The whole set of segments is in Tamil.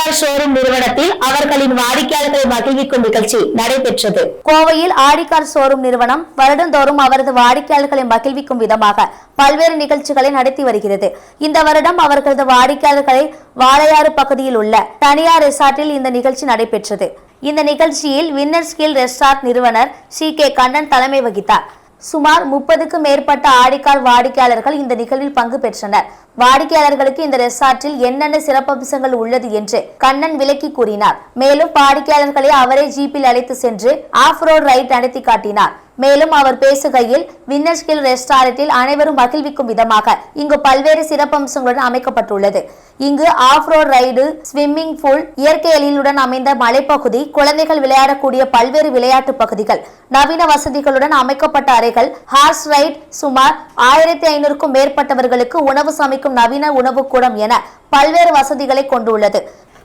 ஆடிக்கார் ஷோரூம் நிறுவனத்தில் அவர்களின் வாடிக்கையாளர்களை மகிழ்விக்கும் நிகழ்ச்சி நடைபெற்றது. கோவையில் ஆடிக்கார் ஷோரூம் நிறுவனம் வருடந்தோறும் அவரது வாடிக்கையாளர்களை மகிழ்விக்கும் விதமாக பல்வேறு நிகழ்ச்சிகளை நடத்தி வருகிறது. இந்த வருடம் அவர்களது வாடிக்கையாளர்களை வாளையாறு பகுதியில் உள்ள தனியார் ரெசார்ட்டில் இந்த நிகழ்ச்சி நடைபெற்றது. இந்த நிகழ்ச்சியில் வின்னர் ஸ்கில் ரெசார்ட் நிறுவனர் கே கண்ணன் தலைமை வகித்தார். சுமார் 30க்கும் மேற்பட்ட ஆடிக்கார் வாடிக்கையாளர்கள் இந்த நிகழ்வில் பங்கு பெற்றனர். வாடிக்கையாளர்களுக்கு இந்த ரெசார்ட்டில் என்னென்ன சிறப்பம்சங்கள் உள்ளது என்று கண்ணன் விளக்கி கூறினார். மேலும் வாடிக்கையாளர்களை அவரே ஜீப்பில் அழைத்து சென்று ஆஃப் ரோட் ரைட் நடத்தி காட்டினார். மேலும் அவர் பேசுகையில் வின்னர் ஸ்கில் ரெஸ்டாரண்டில் அனைவரும் மகிழ்விக்கும் விதமாக இங்கு பல்வேறு சிறப்பம்சங்களுடன் அமைக்கப்பட்டுள்ளது. இங்கு off road ride, swimming pool, இயற்கை எழிலுடன் அமைந்த மலைப்பகுதி, குழந்தைகள் விளையாடக்கூடிய பல்வேறு விளையாட்டு பகுதிகள், நவீன வசதிகளுடன் அமைக்கப்பட்ட அறைகள், ஹார்ஸ் ரைட், சுமார் 1500க்கும் மேற்பட்டவர்களுக்கு உணவு சமைக்கும் நவீன உணவு கூடம் என பல்வேறு வசதிகளை கொண்டுள்ளது.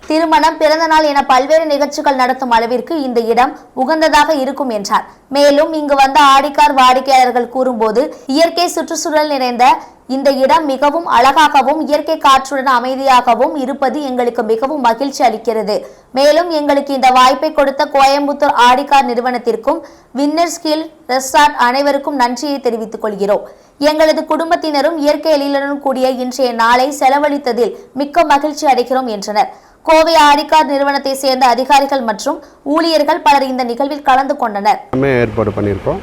திருமணம், பிறந்த நாள் என பல்வேறு நிகழ்ச்சிகள் நடத்தும் அளவிற்கு இந்த இடம் உகந்ததாக இருக்கும் என்றார். மேலும் இங்கு வந்த ஆடிக்கார் வாடிக்கையாளர்கள் கூறும்போது, இயற்கை சுற்றுச்சூழல் நிறைந்த இந்த இடம் மிகவும் அழகாகவும் இயற்கை காற்றுடன் அமைதியாகவும் இருப்பது எங்களுக்கு மிகவும் மகிழ்ச்சி அளிக்கிறது. மேலும் எங்களுக்கு இந்த வாய்ப்பை கொடுத்த கோயம்புத்தூர் ஆடிக்கார் நிறுவனத்திற்கும் வின்னர் ஸ்கில் ரெசார்ட் அனைவருக்கும் நன்றியை தெரிவித்துக் கொள்கிறோம். எங்களது குடும்பத்தினரும் இயற்கை எழிலுடன் கூடிய இன்றைய நாளை செலவழித்ததில் மிக்க மகிழ்ச்சி அடைகிறோம் என்றனர். கோவை ஆடிக்கார் நிறுவனத்தை சேர்ந்த அதிகாரிகள் மற்றும் ஊழியர்கள் பலர் இந்த நிகழ்வில் கலந்து கொண்டனர். ஏற்பாடு பண்ணியிருக்கோம்.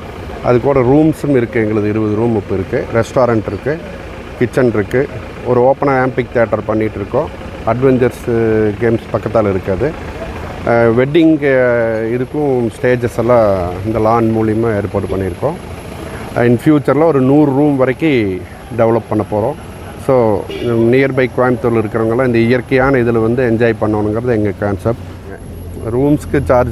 அது கூட ரூம்ஸும் இருக்குது. எங்களது 20 ரூம் இப்போ இருக்குது. ரெஸ்டாரண்ட் இருக்குது, கிச்சன் இருக்குது. ஒரு ஓப்பனாக ஆம்பிக் தியேட்டர் பண்ணிகிட்டு இருக்கோம். அட்வென்ச்சர்ஸ் கேம்ஸ் பக்கத்தால் இருக்காது. வெட்டிங் இதுக்கும் ஸ்டேஜஸ் எல்லாம் இந்த லான் மூலிமா ஏற்பாடு பண்ணியிருக்கோம். இன் ஃப்யூச்சரில் ஒரு 100 ரூம் வரைக்கும் டெவலப் பண்ண போகிறோம். ஸோ நியர்பை கோயம்புத்தூரில் இருக்கிறவங்களாம் இந்த இயற்கையான இதில் என்ஜாய் பண்ணணுங்கிறது எங்கள் கான்செப்ட். ரூம்ஸ்க்கு சார்ஜ்